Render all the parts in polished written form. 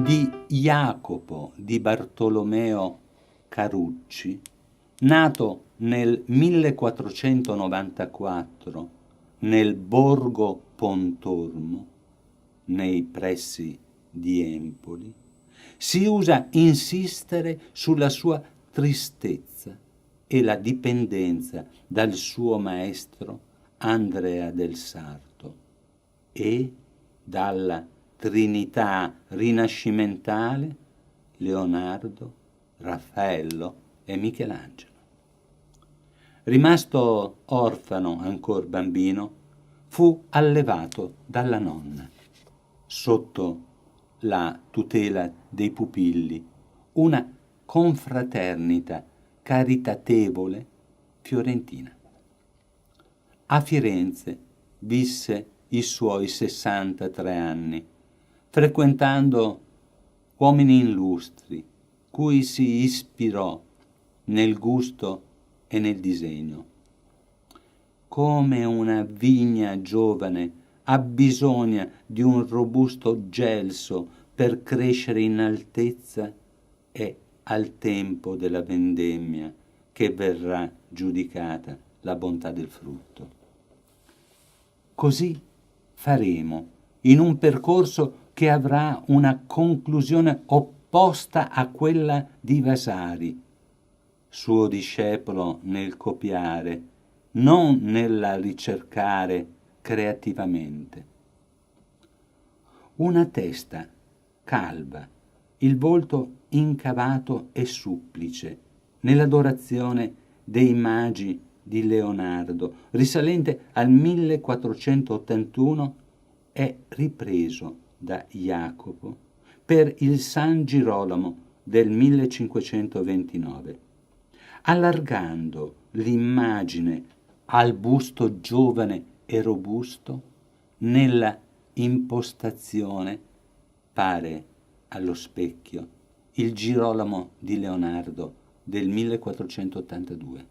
di Jacopo di Bartolomeo Carucci, nato nel 1494 nel borgo Pontormo, nei pressi di Empoli, si usa insistere sulla sua tristezza e la dipendenza dal suo maestro Andrea del Sarto e dalla Trinità rinascimentale Leonardo, Raffaello e Michelangelo. Rimasto orfano ancor bambino, fu allevato dalla nonna sotto la tutela dei pupilli, una confraternita caritatevole fiorentina. A Firenze visse i suoi 63 anni, frequentando uomini illustri, cui si ispirò nel gusto e nel disegno. Come una vigna giovane abbisogna di un robusto gelso per crescere in altezza, è al tempo della vendemmia che verrà giudicata la bontà del frutto. Così faremo in un percorso che avrà una conclusione opposta a quella di Vasari, suo discepolo nel copiare, non nella ricercare creativamente. Una testa calva, il volto incavato e supplice, nell'adorazione dei magi di Leonardo, risalente al 1481, è ripreso da Jacopo per il San Girolamo del 1529, allargando l'immagine al busto giovane e robusto. Nella impostazione pare allo specchio il Girolamo di Leonardo del 1482.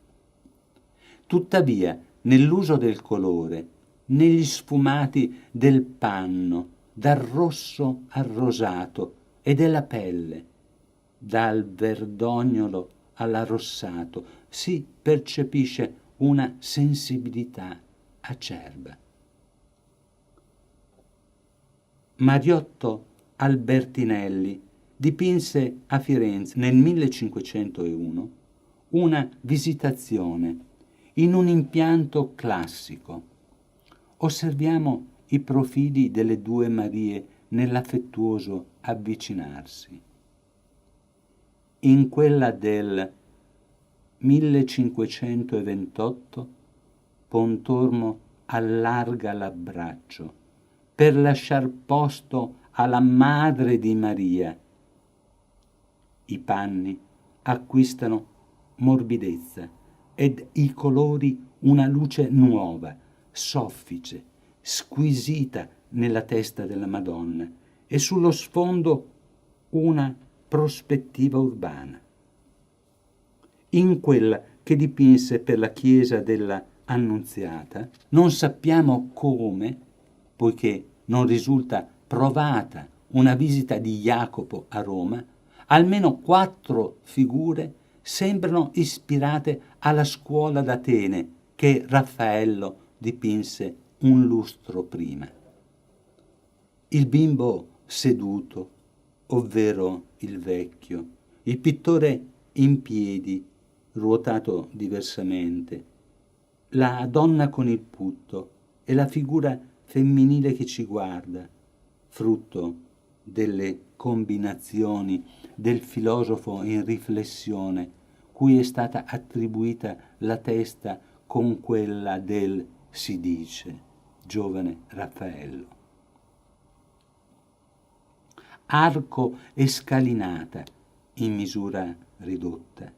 Tuttavia, nell'uso del colore, negli sfumati del panno, dal rosso al rosato e della pelle, dal verdognolo all'arrossato, si percepisce una sensibilità acerba. Mariotto Albertinelli dipinse a Firenze nel 1501 una Visitazione in un impianto classico. Osserviamo i profili delle due Marie nell'affettuoso avvicinarsi. In quella del 1528 Pontormo allarga l'abbraccio per lasciar posto alla Madre di Maria. I panni acquistano morbidezza ed i colori una luce nuova, soffice, squisita nella testa della Madonna e sullo sfondo una prospettiva urbana. In quella che dipinse per la chiesa della Annunziata, non sappiamo come, poiché non risulta provata una visita di Jacopo a Roma, almeno 4 figure sembrano ispirate alla scuola d'Atene che Raffaello dipinse un lustro prima. Il bimbo seduto, ovvero il vecchio, il pittore in piedi, ruotato diversamente, la donna con il putto e la figura femminile che ci guarda, frutto delle combinazioni del filosofo in riflessione, cui è stata attribuita la testa con quella del, si dice, giovane Raffaello. Arco e scalinata, in misura ridotta,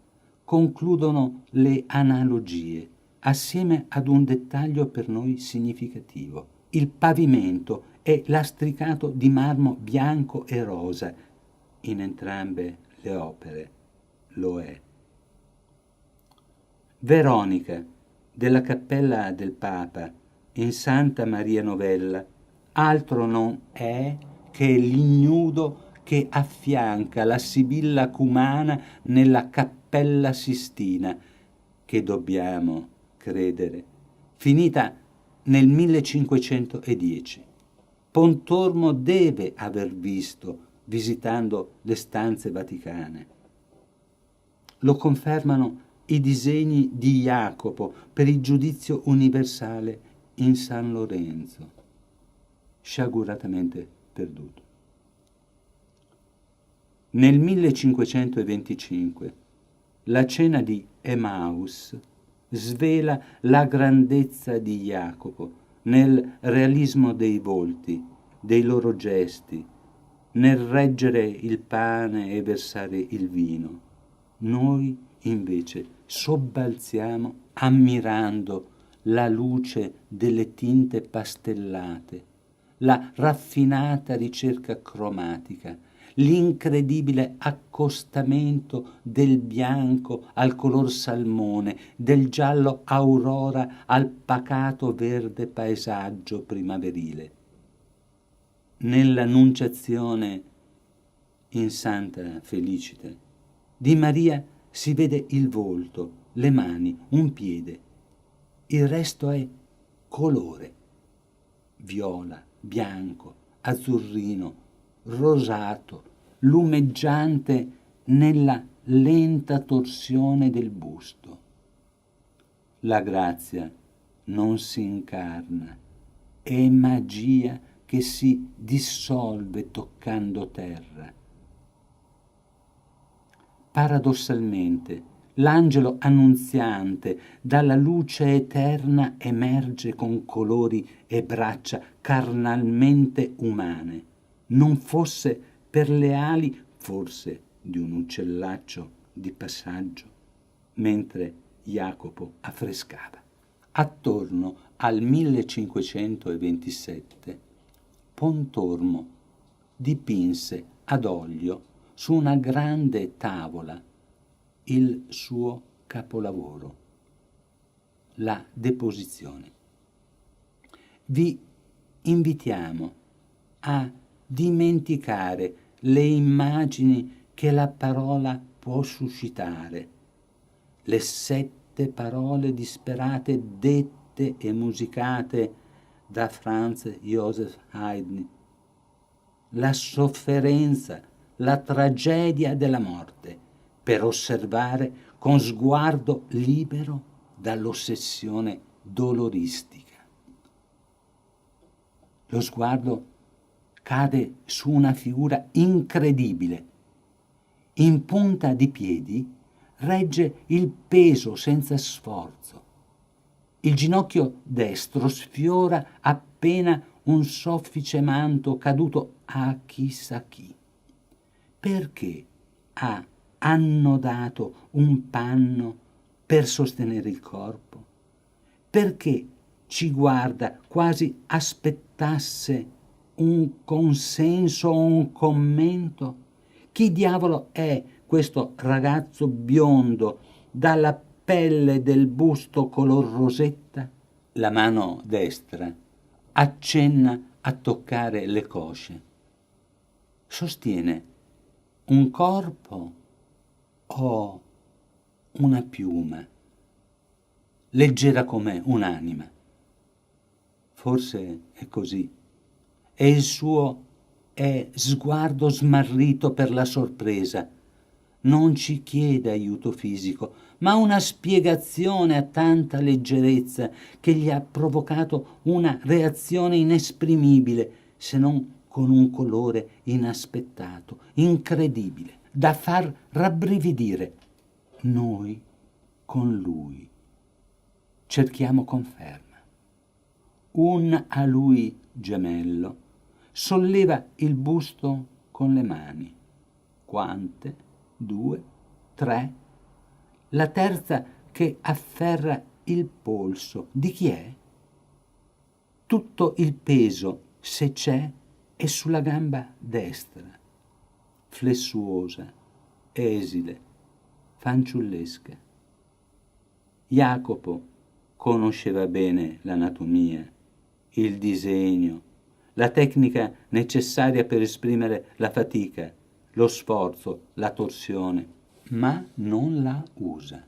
concludono le analogie, assieme ad un dettaglio per noi significativo. Il pavimento è lastricato di marmo bianco e rosa. In entrambe le opere lo è. Veronica, della Cappella del Papa, in Santa Maria Novella, altro non è che l'ignudo che affianca la Sibilla cumana nella Cappella Sistina, che dobbiamo credere, finita nel 1510. Pontormo deve aver visto visitando le stanze vaticane. Lo confermano i disegni di Jacopo per il giudizio universale in San Lorenzo, sciaguratamente perduto. Nel 1525 la cena di Emmaus svela la grandezza di Jacopo nel realismo dei volti, dei loro gesti, nel reggere il pane e versare il vino. Noi invece sobbalziamo ammirando la luce delle tinte pastellate, la raffinata ricerca cromatica, l'incredibile accostamento del bianco al color salmone, del giallo aurora al pacato verde paesaggio primaverile. Nell'Annunciazione in Santa Felicite di Maria si vede il volto, le mani, un piede. Il resto è colore: viola, bianco, azzurrino, rosato, lumeggiante nella lenta torsione del busto. La grazia non si incarna, è magia che si dissolve toccando terra. Paradossalmente, l'angelo annunziante dalla luce eterna emerge con colori e braccia carnalmente umane. Non fosse per le ali, forse, di un uccellaccio di passaggio, mentre Jacopo affrescava. Attorno al 1527 Pontormo dipinse ad olio su una grande tavola il suo capolavoro, la Deposizione. Vi invitiamo a dimenticare le immagini che la parola può suscitare, le 7 parole disperate dette e musicate da Franz Joseph Haydn, la sofferenza, la tragedia della morte, per osservare con sguardo libero dall'ossessione doloristica. Lo sguardo cade su una figura incredibile. In punta di piedi regge il peso senza sforzo. Il ginocchio destro sfiora appena un soffice manto caduto a chissà chi. Perché ha annodato un panno per sostenere il corpo? Perché ci guarda quasi aspettasse un consenso o un commento? Chi diavolo è questo ragazzo biondo dalla pelle del busto color rosetta? La mano destra accenna a toccare le cosce. Sostiene un corpo o una piuma, leggera come un'anima. Forse è così. E il suo è sguardo smarrito per la sorpresa. Non ci chiede aiuto fisico, ma una spiegazione a tanta leggerezza che gli ha provocato una reazione inesprimibile, se non con un colore inaspettato, incredibile, da far rabbrividire. Noi con lui cerchiamo conferma. Un a lui gemello solleva il busto con le mani. Quante? 2, 3. La terza che afferra il polso. Di chi è? Tutto il peso, se c'è, è sulla gamba destra, flessuosa, esile, fanciullesca. Jacopo conosceva bene l'anatomia, il disegno, la tecnica necessaria per esprimere la fatica, lo sforzo, la torsione, ma non la usa.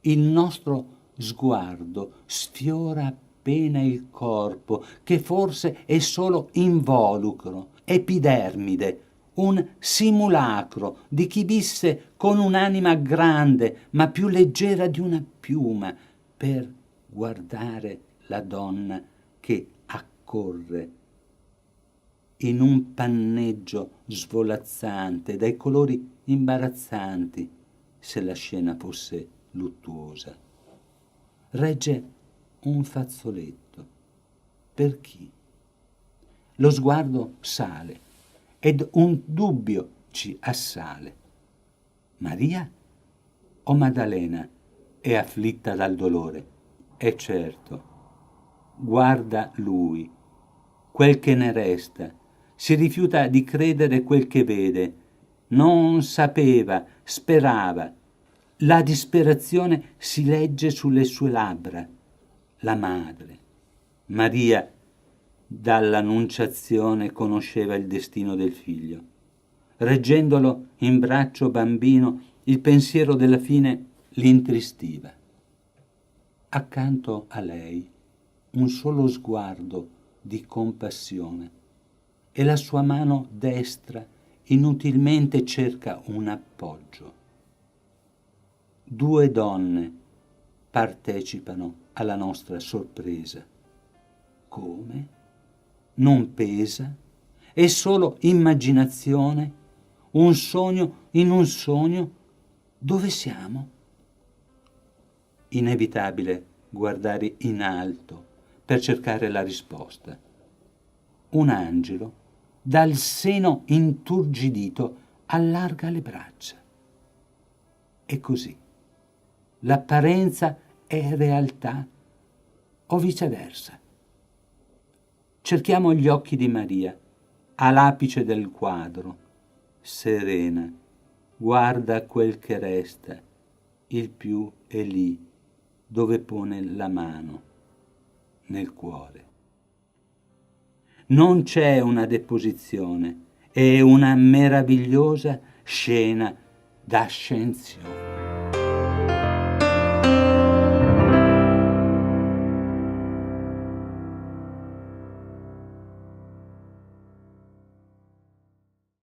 Il nostro sguardo sfiora appena il corpo, che forse è solo involucro, epidermide, un simulacro di chi visse con un'anima grande, ma più leggera di una piuma, per guardare la donna che accorre in un panneggio svolazzante, dai colori imbarazzanti, se la scena fosse luttuosa. Regge un fazzoletto. Per chi? Lo sguardo sale ed un dubbio ci assale. Maria o Maddalena è afflitta dal dolore? E certo, guarda lui, quel che ne resta, si rifiuta di credere quel che vede, non sapeva, sperava. La disperazione si legge sulle sue labbra. La madre, Maria, dall'annunciazione conosceva il destino del figlio. Reggendolo in braccio bambino, il pensiero della fine l'intristiva. Accanto a lei un solo sguardo di compassione e la sua mano destra inutilmente cerca un appoggio. Due donne partecipano alla nostra sorpresa. Come? Non pesa? È solo immaginazione? Un sogno in un sogno? Dove siamo? Inevitabile guardare in alto per cercare la risposta. Un angelo, dal seno inturgidito, allarga le braccia. E così. L'apparenza è realtà o viceversa. Cerchiamo gli occhi di Maria, all'apice del quadro, serena, guarda quel che resta, il più è lì, dove pone la mano, nel cuore. Non c'è una deposizione, è una meravigliosa scena d'ascensione.